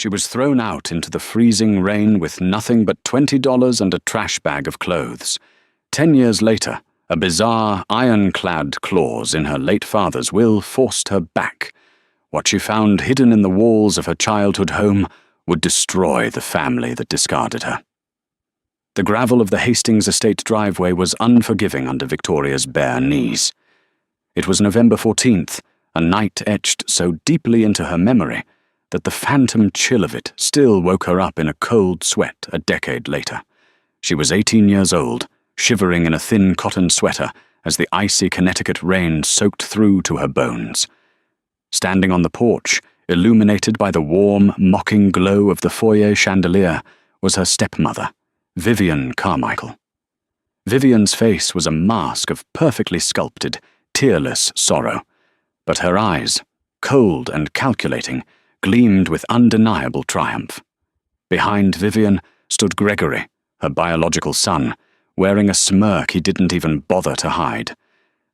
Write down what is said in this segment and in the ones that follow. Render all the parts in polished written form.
She was thrown out into the freezing rain with nothing but $20 and a trash bag of clothes. 10 years later, a bizarre, ironclad clause in her late father's will forced her back. What she found hidden in the walls of her childhood home would destroy the family that discarded her. The gravel of the Hastings estate driveway was unforgiving under Victoria's bare knees. It was November 14th, a night etched so deeply into her memory that the phantom chill of it still woke her up in a cold sweat a decade later. She was 18 years old, shivering in a thin cotton sweater as the icy Connecticut rain soaked through to her bones. Standing on the porch, illuminated by the warm, mocking glow of the foyer chandelier, was her stepmother, Vivian Carmichael. Vivian's face was a mask of perfectly sculpted, tearless sorrow, but her eyes, cold and calculating, gleamed with undeniable triumph. Behind Vivian stood Gregory, her biological son, wearing a smirk he didn't even bother to hide.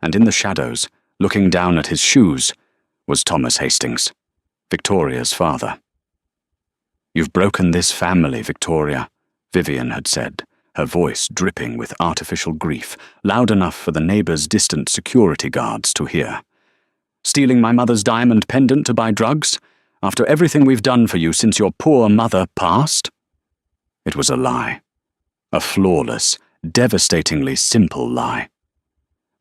And in the shadows, looking down at his shoes, was Thomas Hastings, Victoria's father. "You've broken this family, Victoria," Vivian had said, her voice dripping with artificial grief, loud enough for the neighbors' distant security guards to hear. "Stealing my mother's diamond pendant to buy drugs? After everything we've done for you since your poor mother passed?" It was a lie. A flawless, devastatingly simple lie.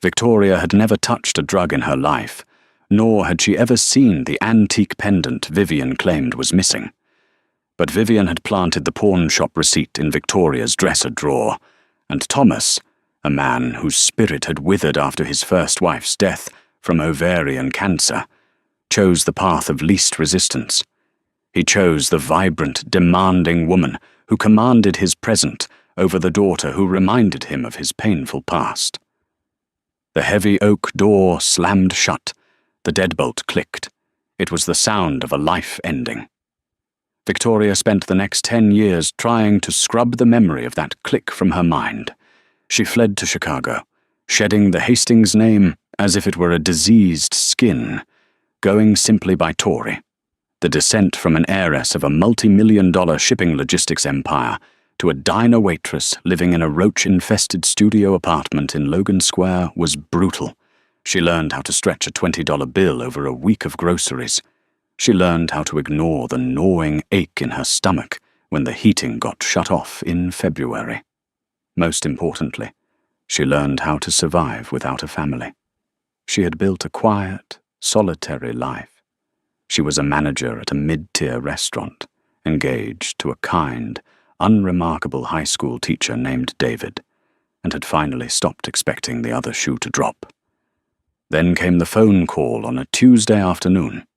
Victoria had never touched a drug in her life, nor had she ever seen the antique pendant Vivian claimed was missing. But Vivian had planted the pawn shop receipt in Victoria's dresser drawer, and Thomas, a man whose spirit had withered after his first wife's death from ovarian cancer, chose the path of least resistance. He chose the vibrant, demanding woman who commanded his present over the daughter who reminded him of his painful past. The heavy oak door slammed shut. The deadbolt clicked. It was the sound of a life ending. Victoria spent the next 10 years trying to scrub the memory of that click from her mind. She fled to Chicago, shedding the Hastings name as if it were a diseased skin, going simply by Tori, the descent from an heiress of a multi-million-dollar shipping logistics empire to a diner waitress living in a roach-infested studio apartment in Logan Square was brutal. She learned how to stretch a $20 bill over a week of groceries. She learned how to ignore the gnawing ache in her stomach when the heating got shut off in February. Most importantly, she learned how to survive without a family. She had built a quiet, solitary life. She was a manager at a mid-tier restaurant, engaged to a kind, unremarkable high school teacher named David, and had finally stopped expecting the other shoe to drop. Then came the phone call on a Tuesday afternoon.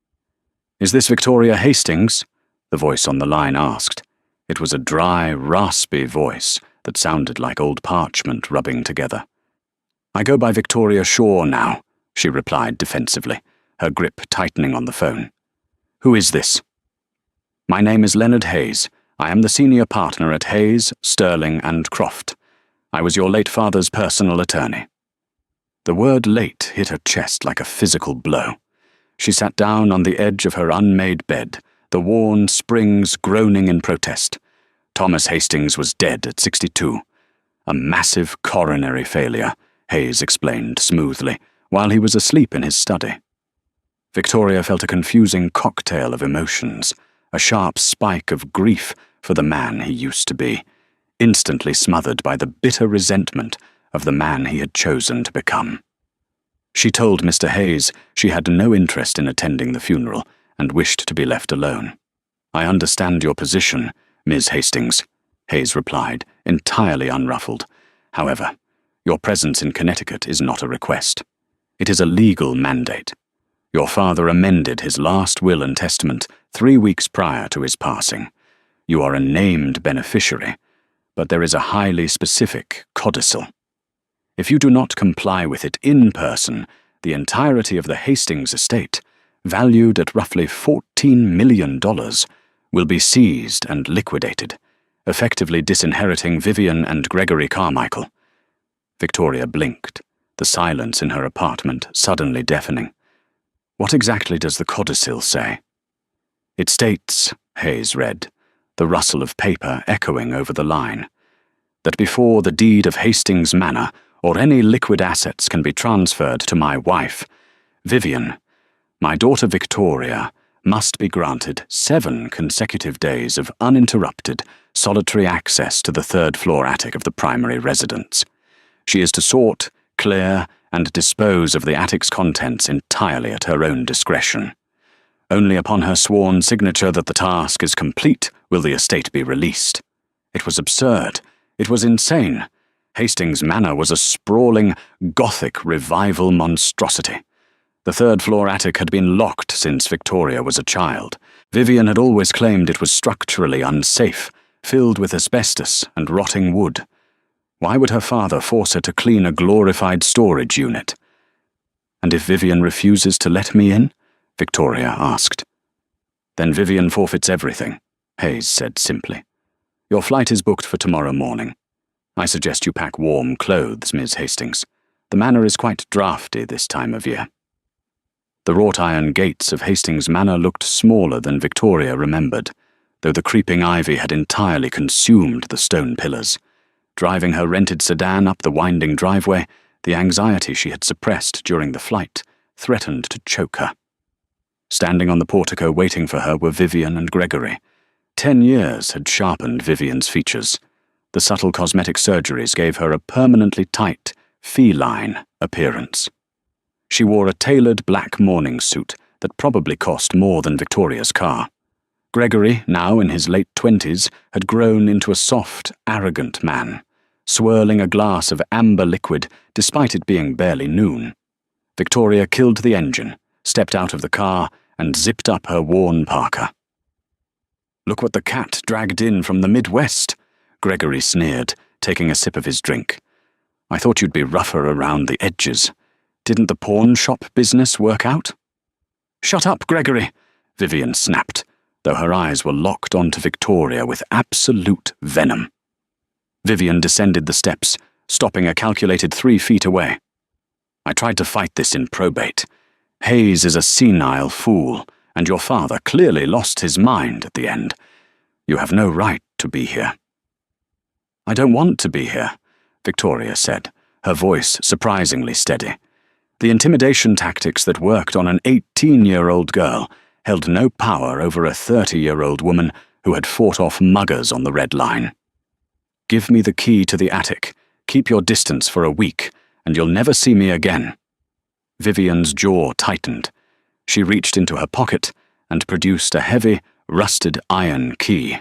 "Is this Victoria Hastings?" the voice on the line asked. It was a dry, raspy voice that sounded like old parchment rubbing together. "I go by Victoria Shaw now," she replied defensively, her grip tightening on the phone. "Who is this?" "My name is Leonard Hayes. I am the senior partner at Hayes, Sterling and Croft. I was your late father's personal attorney." The word late hit her chest like a physical blow. She sat down on the edge of her unmade bed, the worn springs groaning in protest. Thomas Hastings was dead at 62. A massive coronary failure, Hayes explained smoothly, while he was asleep in his study. Victoria felt a confusing cocktail of emotions, a sharp spike of grief for the man he used to be, instantly smothered by the bitter resentment of the man he had chosen to become. She told Mr. Hayes she had no interest in attending the funeral and wished to be left alone. "I understand your position, Ms. Hastings," Hayes replied, entirely unruffled. "However, your presence in Connecticut is not a request. It is a legal mandate. Your father amended his last will and testament 3 weeks prior to his passing. You are a named beneficiary, but there is a highly specific codicil. If you do not comply with it in person, the entirety of the Hastings estate, valued at roughly $14 million, will be seized and liquidated, effectively disinheriting Vivian and Gregory Carmichael." Victoria blinked, the silence in her apartment suddenly deafening. "What exactly does the codicil say?" It states, Hayes read, the rustle of paper echoing over the line, that before the deed of Hastings Manor or any liquid assets can be transferred to my wife, Vivian, my daughter Victoria, must be granted 7 consecutive days of uninterrupted, solitary access to the third-floor attic of the primary residence. She is to sort, clear, and dispose of the attic's contents entirely at her own discretion. Only upon her sworn signature that the task is complete will the estate be released. It was absurd. It was insane. Hastings Manor was a sprawling, Gothic revival monstrosity. The third-floor attic had been locked since Victoria was a child. Vivian had always claimed it was structurally unsafe, filled with asbestos and rotting wood. Why would her father force her to clean a glorified storage unit? And if Vivian refuses to let me in? Victoria asked. Then Vivian forfeits everything, Hayes said simply. Your flight is booked for tomorrow morning. I suggest you pack warm clothes, Miss Hastings. The manor is quite draughty this time of year. The wrought-iron gates of Hastings Manor looked smaller than Victoria remembered, though the creeping ivy had entirely consumed the stone pillars. Driving her rented sedan up the winding driveway, the anxiety she had suppressed during the flight threatened to choke her. Standing on the portico waiting for her were Vivian and Gregory. 10 years had sharpened Vivian's features. The subtle cosmetic surgeries gave her a permanently tight, feline appearance. She wore a tailored black morning suit that probably cost more than Victoria's car. Gregory, now in his late 20s, had grown into a soft, arrogant man, swirling a glass of amber liquid despite it being barely noon. Victoria killed the engine, stepped out of the car, and zipped up her worn parka. Look what the cat dragged in from the Midwest, Gregory sneered, taking a sip of his drink. I thought you'd be rougher around the edges. Didn't the pawn shop business work out? Shut up, Gregory, Vivian snapped, though her eyes were locked onto Victoria with absolute venom. Vivian descended the steps, stopping a calculated 3 feet away. I tried to fight this in probate. Hayes is a senile fool, and your father clearly lost his mind at the end. You have no right to be here. I don't want to be here, Victoria said, her voice surprisingly steady. The intimidation tactics that worked on an 18-year-old girl held no power over a 30-year-old woman who had fought off muggers on the Red Line. Give me the key to the attic, keep your distance for a week, and you'll never see me again. Vivian's jaw tightened. She reached into her pocket and produced a heavy, rusted iron key.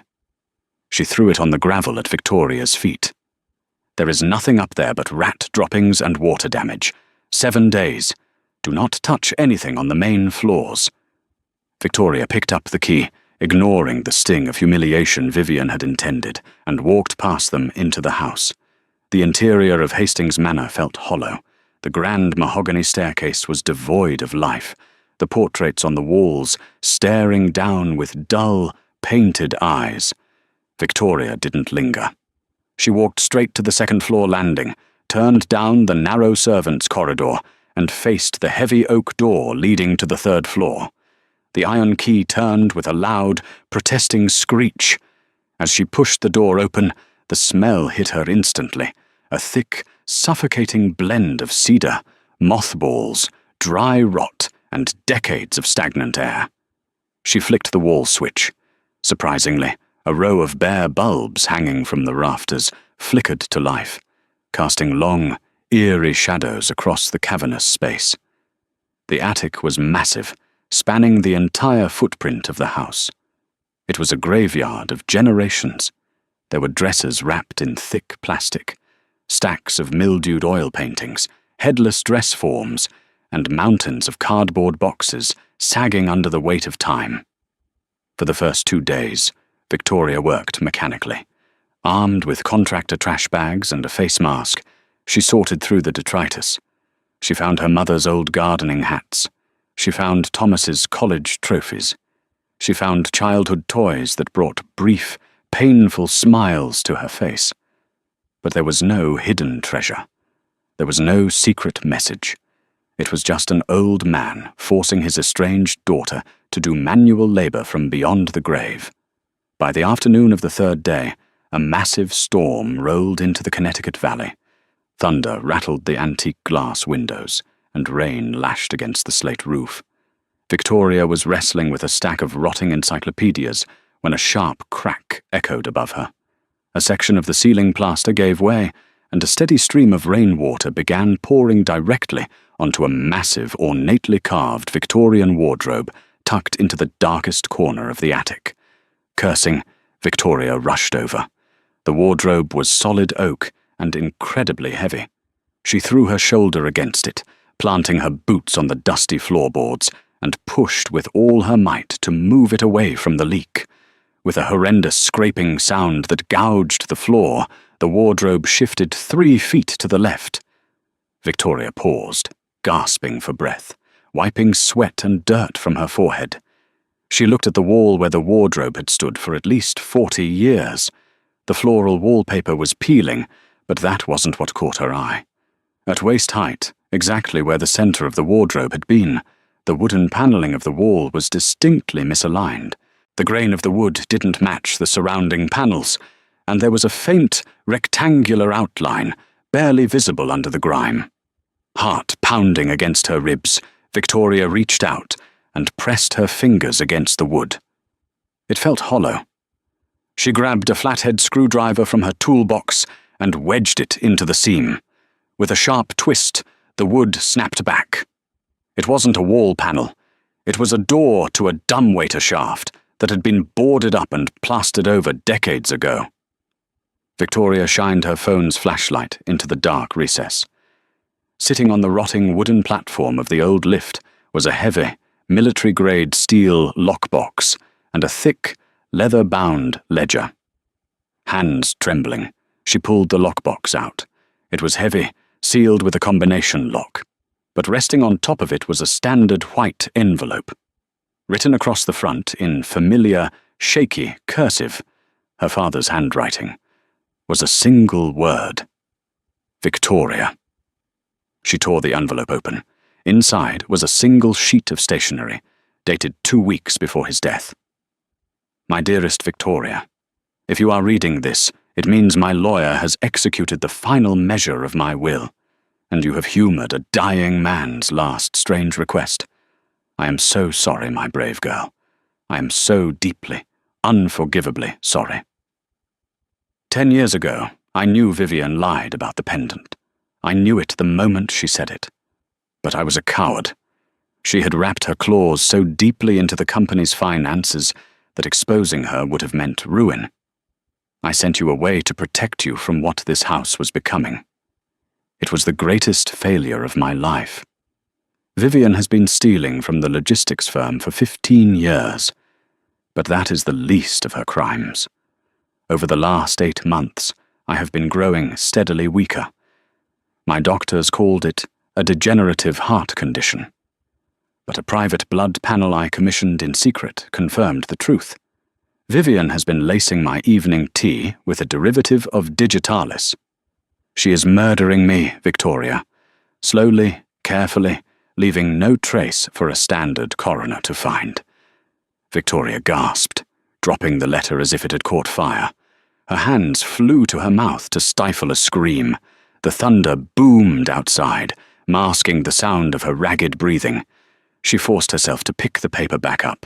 She threw it on the gravel at Victoria's feet. There is nothing up there but rat droppings and water damage. 7 days. Do not touch anything on the main floors. Victoria picked up the key, ignoring the sting of humiliation Vivian had intended, and walked past them into the house. The interior of Hastings Manor felt hollow. The grand mahogany staircase was devoid of life, the portraits on the walls staring down with dull, painted eyes. Victoria didn't linger. She walked straight to the second-floor landing, turned down the narrow servants' corridor, and faced the heavy oak door leading to the 3rd floor. The iron key turned with a loud, protesting screech. As she pushed the door open, the smell hit her instantly, a thick, suffocating blend of cedar, mothballs, dry rot, and decades of stagnant air. She flicked the wall switch. Surprisingly, a row of bare bulbs hanging from the rafters flickered to life, casting long, eerie shadows across the cavernous space. The attic was massive, spanning the entire footprint of the house. It was a graveyard of generations. There were dressers wrapped in thick plastic, stacks of mildewed oil paintings, headless dress forms, and mountains of cardboard boxes sagging under the weight of time. For the first 2 days, Victoria worked mechanically. Armed with contractor trash bags and a face mask, she sorted through the detritus. She found her mother's old gardening hats. She found Thomas's college trophies. She found childhood toys that brought brief, painful smiles to her face. But there was no hidden treasure. There was no secret message. It was just an old man forcing his estranged daughter to do manual labor from beyond the grave. By the afternoon of the third day, a massive storm rolled into the Connecticut Valley. Thunder rattled the antique glass windows, and rain lashed against the slate roof. Victoria was wrestling with a stack of rotting encyclopedias when a sharp crack echoed above her. A section of the ceiling plaster gave way, and a steady stream of rainwater began pouring directly onto a massive, ornately carved Victorian wardrobe tucked into the darkest corner of the attic. Cursing, Victoria rushed over. The wardrobe was solid oak and incredibly heavy. She threw her shoulder against it, planting her boots on the dusty floorboards, and pushed with all her might to move it away from the leak. With a horrendous scraping sound that gouged the floor, the wardrobe shifted 3 feet to the left. Victoria paused, gasping for breath, wiping sweat and dirt from her forehead. She looked at the wall where the wardrobe had stood for at least 40 years. The floral wallpaper was peeling, but that wasn't what caught her eye. At waist height, exactly where the center of the wardrobe had been, the wooden paneling of the wall was distinctly misaligned. The grain of the wood didn't match the surrounding panels, and there was a faint, rectangular outline, barely visible under the grime. Heart pounding against her ribs, Victoria reached out and pressed her fingers against the wood. It felt hollow. She grabbed a flathead screwdriver from her toolbox and wedged it into the seam. With a sharp twist, the wood snapped back. It wasn't a wall panel. It was a door to a dumbwaiter shaft that had been boarded up and plastered over decades ago. Victoria shined her phone's flashlight into the dark recess. Sitting on the rotting wooden platform of the old lift was a heavy, military-grade steel lockbox and a thick, leather-bound ledger. Hands trembling, she pulled the lockbox out. It was heavy, sealed with a combination lock, but resting on top of it was a standard white envelope. Written across the front in familiar, shaky cursive, her father's handwriting, was a single word: Victoria. She tore the envelope open. Inside was a single sheet of stationery, dated 2 weeks before his death. My dearest Victoria, if you are reading this, it means my lawyer has executed the final measure of my will, and you have humored a dying man's last strange request. I am so sorry, my brave girl. I am so deeply, unforgivably sorry. 10 years ago, I knew Vivian lied about the pendant. I knew it the moment she said it. But I was a coward. She had wrapped her claws so deeply into the company's finances that exposing her would have meant ruin. I sent you away to protect you from what this house was becoming. It was the greatest failure of my life. Vivian has been stealing from the logistics firm for 15 years, but that is the least of her crimes. Over the last 8 months, I have been growing steadily weaker. My doctors called it a degenerative heart condition, but a private blood panel I commissioned in secret confirmed the truth. Vivian has been lacing my evening tea with a derivative of digitalis. She is murdering me, Victoria, slowly, carefully, leaving no trace for a standard coroner to find. Victoria gasped, dropping the letter as if it had caught fire. Her hands flew to her mouth to stifle a scream. The thunder boomed outside, masking the sound of her ragged breathing. She forced herself to pick the paper back up.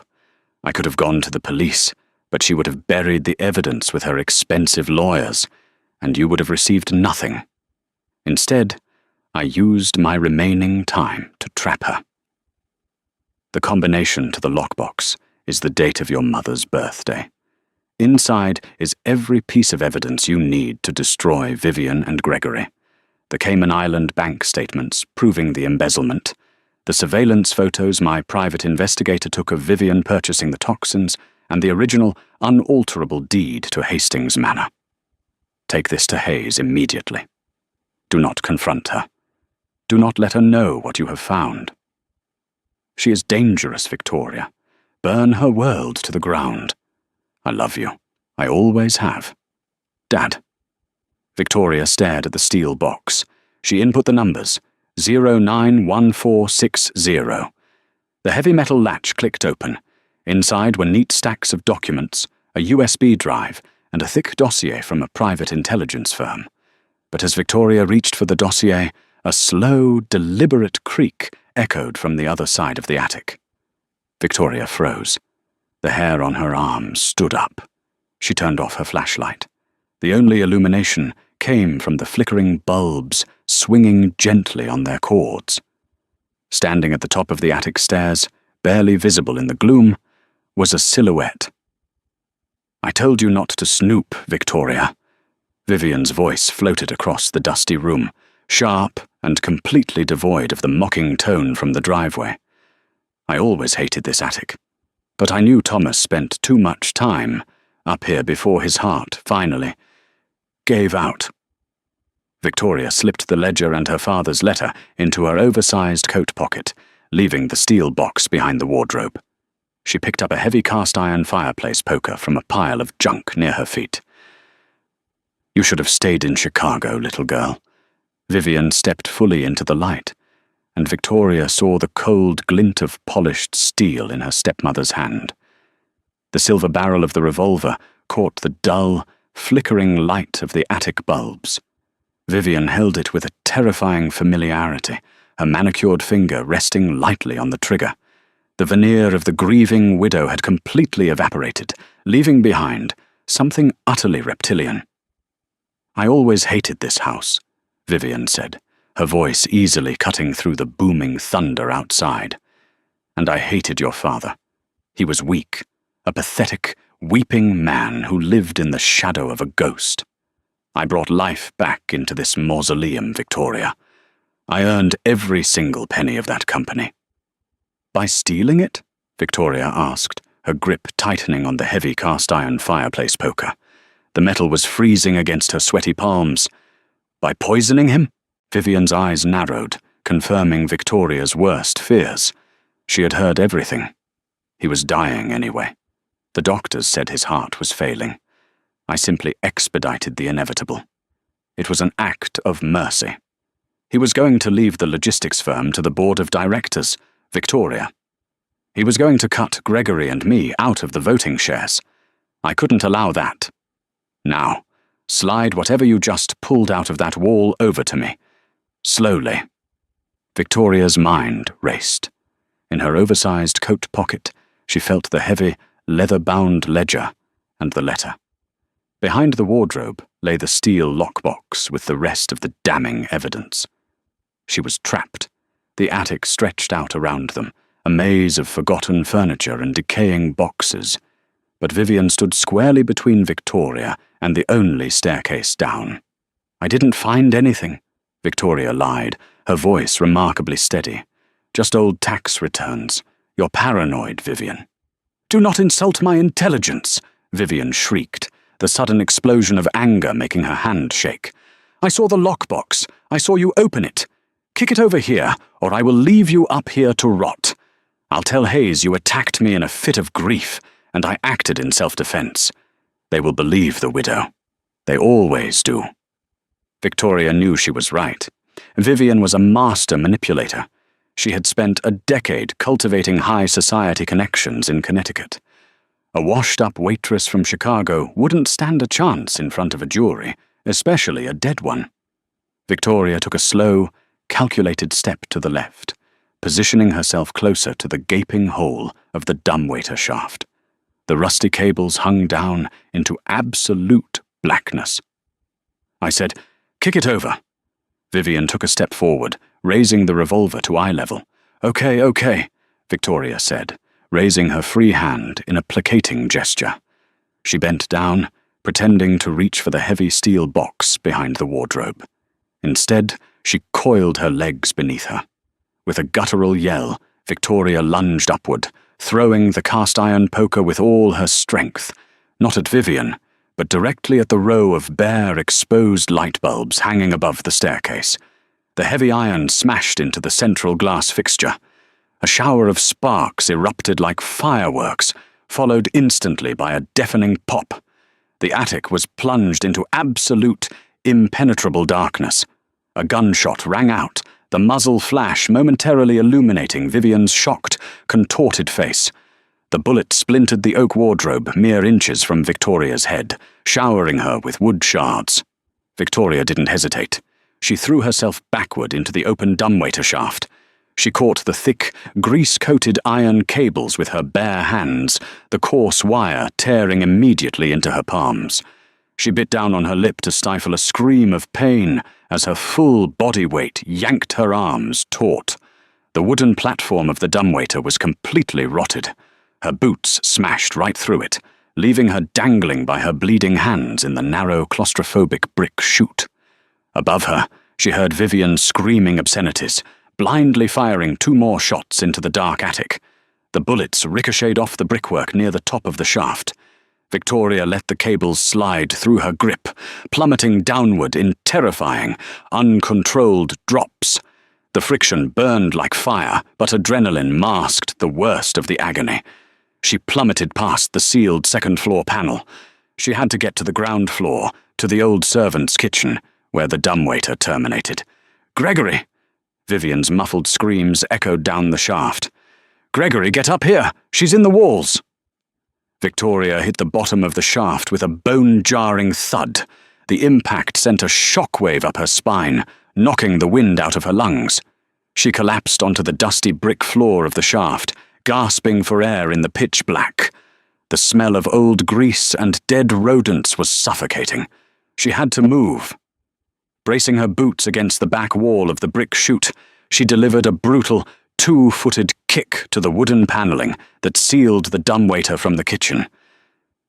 I could have gone to the police, but she would have buried the evidence with her expensive lawyers, and you would have received nothing. Instead, I used my remaining time to trap her. The combination to the lockbox is the date of your mother's birthday. Inside is every piece of evidence you need to destroy Vivian and Gregory. The Cayman Island bank statements proving the embezzlement, the surveillance photos my private investigator took of Vivian purchasing the toxins, and the original, unalterable deed to Hastings Manor. Take this to Hayes immediately. Do not confront her. Do not let her know what you have found. She is dangerous, Victoria. Burn her world to the ground. I love you. I always have. Dad. Victoria stared at the steel box. She input the numbers, 091460. The heavy metal latch clicked open, Inside were neat stacks of documents, a USB drive, and a thick dossier from a private intelligence firm. But as Victoria reached for the dossier, a slow, deliberate creak echoed from the other side of the attic. Victoria froze. The hair on her arm stood up. She turned off her flashlight. The only illumination came from the flickering bulbs swinging gently on their cords. Standing at the top of the attic stairs, barely visible in the gloom, was a silhouette. "I told you not to snoop, Victoria." Vivian's voice floated across the dusty room, sharp and completely devoid of the mocking tone from the driveway. I always hated this attic, but I knew Thomas spent too much time up here before his heart, finally, gave out. Victoria slipped the ledger and her father's letter into her oversized coat pocket, leaving the steel box behind the wardrobe. She picked up a heavy cast-iron fireplace poker from a pile of junk near her feet. "You should have stayed in Chicago, little girl." Vivian stepped fully into the light, and Victoria saw the cold glint of polished steel in her stepmother's hand. The silver barrel of the revolver caught the dull, flickering light of the attic bulbs. Vivian held it with a terrifying familiarity, her manicured finger resting lightly on the trigger. The veneer of the grieving widow had completely evaporated, leaving behind something utterly reptilian. "I always hated this house," Vivian said, her voice easily cutting through the booming thunder outside. "And I hated your father. He was weak, a pathetic, weeping man who lived in the shadow of a ghost. I brought life back into this mausoleum, Victoria. I earned every single penny of that company." "By stealing it?" Victoria asked, her grip tightening on the heavy cast-iron fireplace poker. The metal was freezing against her sweaty palms. "By poisoning him?" Vivian's eyes narrowed, confirming Victoria's worst fears. She had heard everything. He was dying anyway. The doctors said his heart was failing. I simply expedited the inevitable. It was an act of mercy. He was going to leave the logistics firm to the board of directors, Victoria. He was going to cut Gregory and me out of the voting shares. I couldn't allow that. Now, slide whatever you just pulled out of that wall over to me. Slowly." Victoria's mind raced. In her oversized coat pocket, she felt the heavy, leather-bound ledger and the letter. Behind the wardrobe lay the steel lockbox with the rest of the damning evidence. She was trapped. The attic stretched out around them, a maze of forgotten furniture and decaying boxes. But Vivian stood squarely between Victoria and the only staircase down. "I didn't find anything," Victoria lied, her voice remarkably steady. "Just old tax returns. You're paranoid, Vivian." "Do not insult my intelligence," Vivian shrieked, the sudden explosion of anger making her hand shake. "I saw the lockbox. I saw you open it. Kick it over here, or I will leave you up here to rot. I'll tell Hayes you attacked me in a fit of grief, and I acted in self-defense. They will believe the widow. They always do." Victoria knew she was right. Vivian was a master manipulator. She had spent a decade cultivating high society connections in Connecticut. A washed-up waitress from Chicago wouldn't stand a chance in front of a jury, especially a dead one. Victoria took a slow, calculated step to the left, positioning herself closer to the gaping hole of the dumbwaiter shaft. The rusty cables hung down into absolute blackness. I said, "Kick it over." Vivian took a step forward, raising the revolver to eye level. Okay, Victoria said, raising her free hand in a placating gesture. She bent down, pretending to reach for the heavy steel box behind the wardrobe. Instead, she coiled her legs beneath her. With a guttural yell, Victoria lunged upward, throwing the cast-iron poker with all her strength, not at Vivian, but directly at the row of bare, exposed light bulbs hanging above the staircase. The heavy iron smashed into the central glass fixture. A shower of sparks erupted like fireworks, followed instantly by a deafening pop. The attic was plunged into absolute, impenetrable darkness. A gunshot rang out, the muzzle flash momentarily illuminating Vivian's shocked, contorted face. The bullet splintered the oak wardrobe mere inches from Victoria's head, showering her with wood shards. Victoria didn't hesitate. She threw herself backward into the open dumbwaiter shaft. She caught the thick, grease-coated iron cables with her bare hands, the coarse wire tearing immediately into her palms. She bit down on her lip to stifle a scream of pain as her full body weight yanked her arms taut. The wooden platform of the dumbwaiter was completely rotted. Her boots smashed right through it, leaving her dangling by her bleeding hands in the narrow, claustrophobic brick chute. Above her, she heard Vivian screaming obscenities, blindly firing 2 more shots into the dark attic. The bullets ricocheted off the brickwork near the top of the shaft. Victoria let the cables slide through her grip, plummeting downward in terrifying, uncontrolled drops. The friction burned like fire, but adrenaline masked the worst of the agony. She plummeted past the sealed second-floor panel. She had to get to the ground floor, to the old servant's kitchen, where the dumbwaiter terminated. "Gregory!" Vivian's muffled screams echoed down the shaft. "Gregory, get up here! She's in the walls!" Victoria hit the bottom of the shaft with a bone-jarring thud. The impact sent a shockwave up her spine, knocking the wind out of her lungs. She collapsed onto the dusty brick floor of the shaft, gasping for air in the pitch black. The smell of old grease and dead rodents was suffocating. She had to move. Bracing her boots against the back wall of the brick chute, she delivered a brutal, 2-footed kick to the wooden paneling that sealed the dumbwaiter from the kitchen.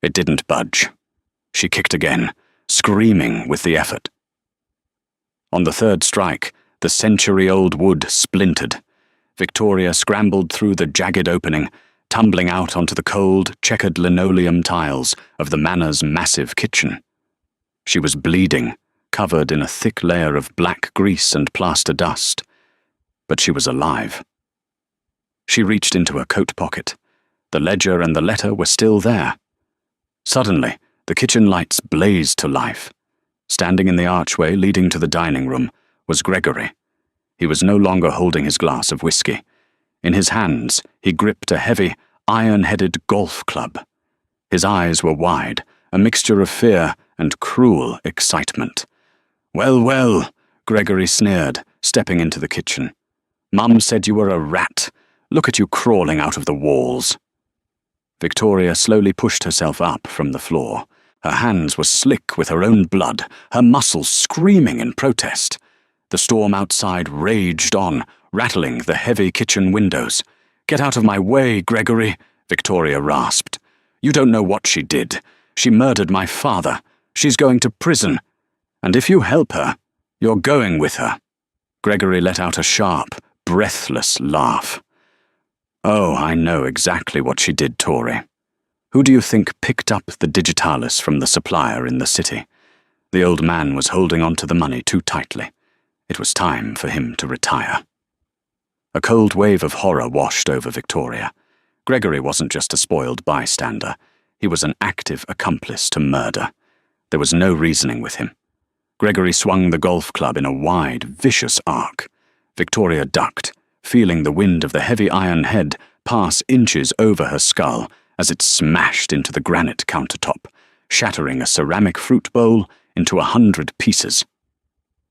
It didn't budge. She kicked again, screaming with the effort. On the 3rd strike, the century-old wood splintered. Victoria scrambled through the jagged opening, tumbling out onto the cold, checkered linoleum tiles of the manor's massive kitchen. She was bleeding, covered in a thick layer of black grease and plaster dust. But she was alive. She reached into her coat pocket. The ledger and the letter were still there. Suddenly, the kitchen lights blazed to life. Standing in the archway leading to the dining room was Gregory. He was no longer holding his glass of whiskey. In his hands, he gripped a heavy, iron-headed golf club. His eyes were wide, a mixture of fear and cruel excitement. "Well, well," Gregory sneered, stepping into the kitchen. "Mum said you were a rat. Look at you crawling out of the walls." Victoria slowly pushed herself up from the floor. Her hands were slick with her own blood, her muscles screaming in protest. The storm outside raged on, rattling the heavy kitchen windows. "Get out of my way, Gregory," Victoria rasped. "You don't know what she did. She murdered my father. She's going to prison. And if you help her, you're going with her." Gregory let out a sharp, breathless laugh. "Oh, I know exactly what she did, Tori. Who do you think picked up the digitalis from the supplier in the city?" The old man was holding on to the money too tightly. It was time for him to retire. A cold wave of horror washed over Victoria. Gregory wasn't just a spoiled bystander. He was an active accomplice to murder. There was no reasoning with him. Gregory swung the golf club in a wide, vicious arc. Victoria ducked, feeling the wind of the heavy iron head pass inches over her skull as it smashed into the granite countertop, shattering a ceramic fruit bowl into 100 pieces.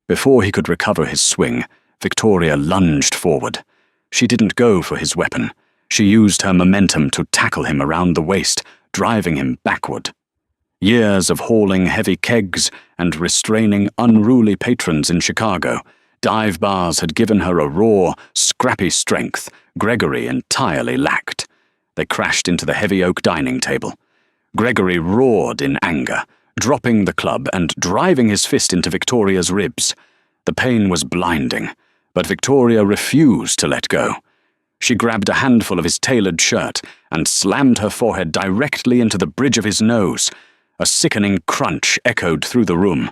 Before he could recover his swing, Victoria lunged forward. She didn't go for his weapon. She used her momentum to tackle him around the waist, driving him backward. Years of hauling heavy kegs and restraining unruly patrons in Chicago, dive bars had given her a raw, scrappy strength Gregory entirely lacked. They crashed into the heavy oak dining table. Gregory roared in anger, dropping the club and driving his fist into Victoria's ribs. The pain was blinding, but Victoria refused to let go. She grabbed a handful of his tailored shirt and slammed her forehead directly into the bridge of his nose. A sickening crunch echoed through the room.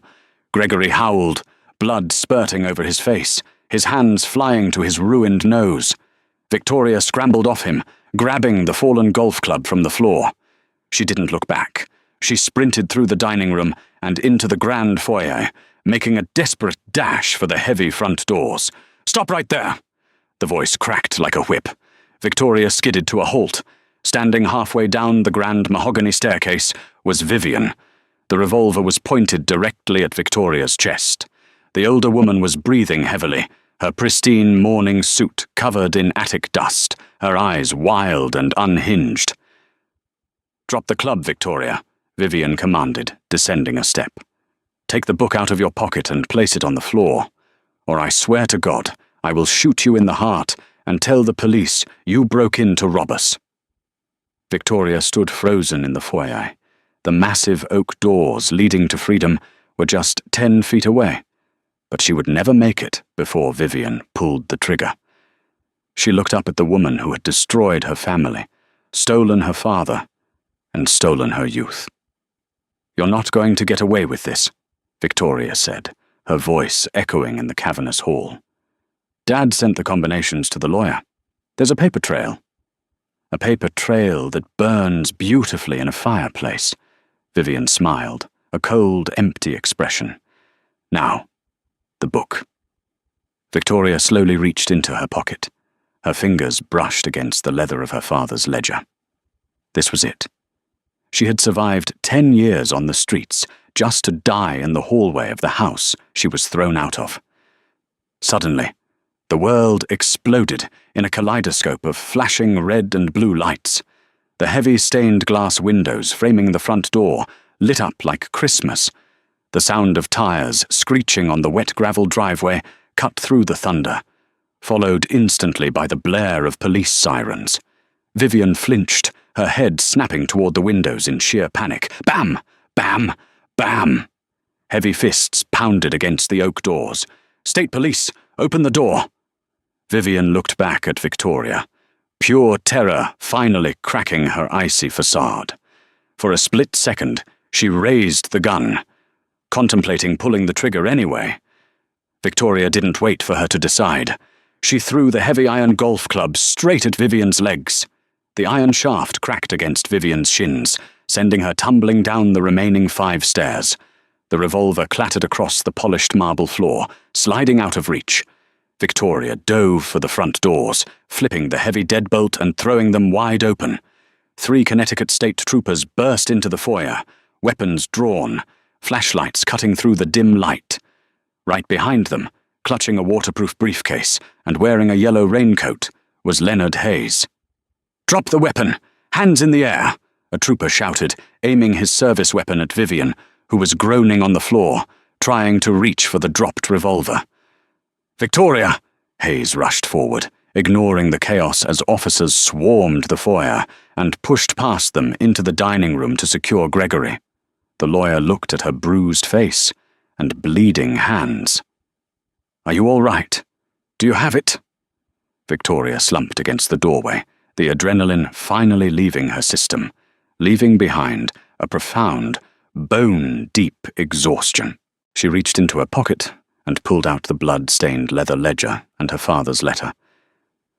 Gregory howled, blood spurting over his face, his hands flying to his ruined nose. Victoria scrambled off him, grabbing the fallen golf club from the floor. She didn't look back. She sprinted through the dining room and into the grand foyer, making a desperate dash for the heavy front doors. "Stop right there!" The voice cracked like a whip. Victoria skidded to a halt. Standing halfway down the grand mahogany staircase was Vivian. The revolver was pointed directly at Victoria's chest. The older woman was breathing heavily, her pristine morning suit covered in attic dust, her eyes wild and unhinged. "Drop the club, Victoria," Vivian commanded, descending a step. "Take the book out of your pocket and place it on the floor, or I swear to God, I will shoot you in the heart and tell the police you broke in to rob us." Victoria stood frozen in the foyer. The massive oak doors leading to freedom were just 10 feet away, but she would never make it before Vivian pulled the trigger. She looked up at the woman who had destroyed her family, stolen her father, and stolen her youth. "You're not going to get away with this," Victoria said, her voice echoing in the cavernous hall. "Dad sent the combinations to the lawyer. There's a paper trail." "A paper trail that burns beautifully in a fireplace." Vivian smiled, a cold, empty expression. "Now, the book." Victoria slowly reached into her pocket. Her fingers brushed against the leather of her father's ledger. This was it. She had survived 10 years on the streets, just to die in the hallway of the house she was thrown out of. Suddenly, the world exploded in a kaleidoscope of flashing red and blue lights. The heavy stained glass windows framing the front door lit up like Christmas. The sound of tires screeching on the wet gravel driveway cut through the thunder, followed instantly by the blare of police sirens. Vivian flinched, her head snapping toward the windows in sheer panic. Bam! Bam! Bam! Heavy fists pounded against the oak doors. "State police, open the door!" Vivian looked back at Victoria, pure terror finally cracking her icy facade. For a split second, she raised the gun, contemplating pulling the trigger anyway. Victoria didn't wait for her to decide. She threw the heavy iron golf club straight at Vivian's legs. The iron shaft cracked against Vivian's shins, sending her tumbling down the remaining 5 stairs. The revolver clattered across the polished marble floor, sliding out of reach. Victoria dove for the front doors, flipping the heavy deadbolt and throwing them wide open. 3 Connecticut State troopers burst into the foyer, weapons drawn, flashlights cutting through the dim light. Right behind them, clutching a waterproof briefcase and wearing a yellow raincoat, was Leonard Hayes. "Drop the weapon! Hands in the air!" a trooper shouted, aiming his service weapon at Vivian, who was groaning on the floor, trying to reach for the dropped revolver. "Victoria!" Hayes rushed forward, ignoring the chaos as officers swarmed the foyer and pushed past them into the dining room to secure Gregory. The lawyer looked at her bruised face and bleeding hands. "Are you all right? Do you have it?" Victoria slumped against the doorway, the adrenaline finally leaving her system, leaving behind a profound, bone-deep exhaustion. She reached into her pocket and pulled out the blood-stained leather ledger and her father's letter.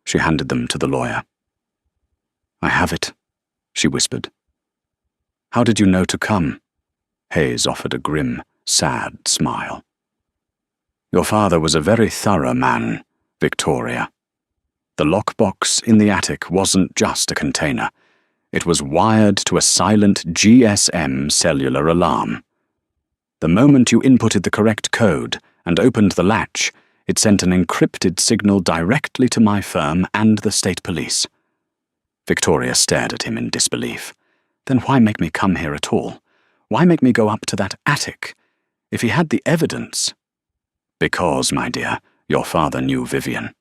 She handed them to the lawyer. "I have it," she whispered. "How did you know to come?" Hayes offered a grim, sad smile. "Your father was a very thorough man, Victoria. The lockbox in the attic wasn't just a container. It was wired to a silent GSM cellular alarm. The moment you inputted the correct code and opened the latch, it sent an encrypted signal directly to my firm and the state police." Victoria stared at him in disbelief. "Then why make me come here at all? Why make me go up to that attic? If he had the evidence—" "Because, my dear, your father knew Vivian,"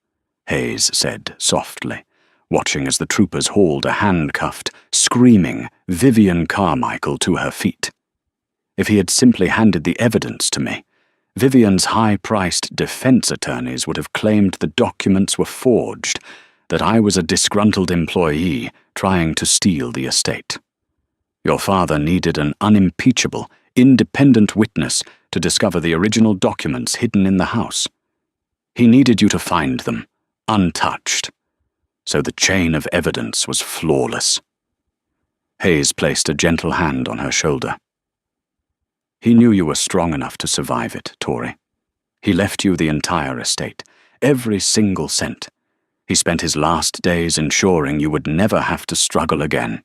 Hayes said softly, watching as the troopers hauled a handcuffed, screaming Vivian Carmichael to her feet. "If he had simply handed the evidence to me, Vivian's high-priced defense attorneys would have claimed the documents were forged, that I was a disgruntled employee trying to steal the estate. Your father needed an unimpeachable, independent witness to discover the original documents hidden in the house. He needed you to find them, untouched. So the chain of evidence was flawless." Hayes placed a gentle hand on her shoulder. "He knew you were strong enough to survive it, Tori. He left you the entire estate, every single cent. He spent his last days ensuring you would never have to struggle again.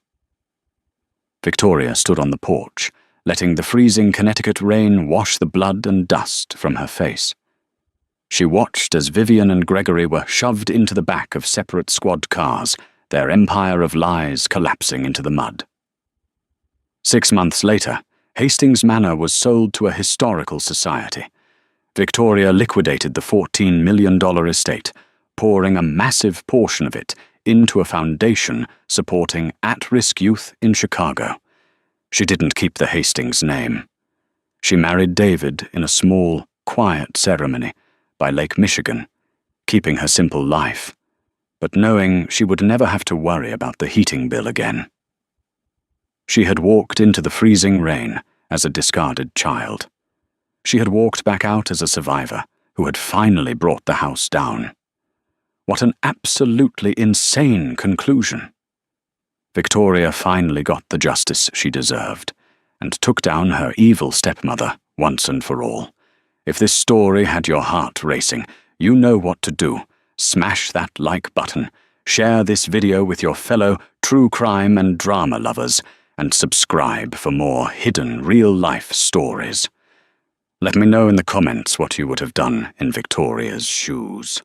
Victoria stood on the porch, letting the freezing Connecticut rain wash the blood and dust from her face. She watched as Vivian and Gregory were shoved into the back of separate squad cars, their empire of lies collapsing into the mud. 6 months later, Hastings Manor was sold to a historical society. Victoria liquidated the $14 million estate, pouring a massive portion of it into a foundation supporting at-risk youth in Chicago. She didn't keep the Hastings name. She married David in a small, quiet ceremony by Lake Michigan, keeping her simple life, but knowing she would never have to worry about the heating bill again. She had walked into the freezing rain as a discarded child. She had walked back out as a survivor who had finally brought the house down. What an absolutely insane conclusion. Victoria finally got the justice she deserved, and took down her evil stepmother once and for all. If this story had your heart racing, you know what to do. Smash that like button, share this video with your fellow true crime and drama lovers, and subscribe for more hidden real-life stories. Let me know in the comments what you would have done in Victoria's shoes.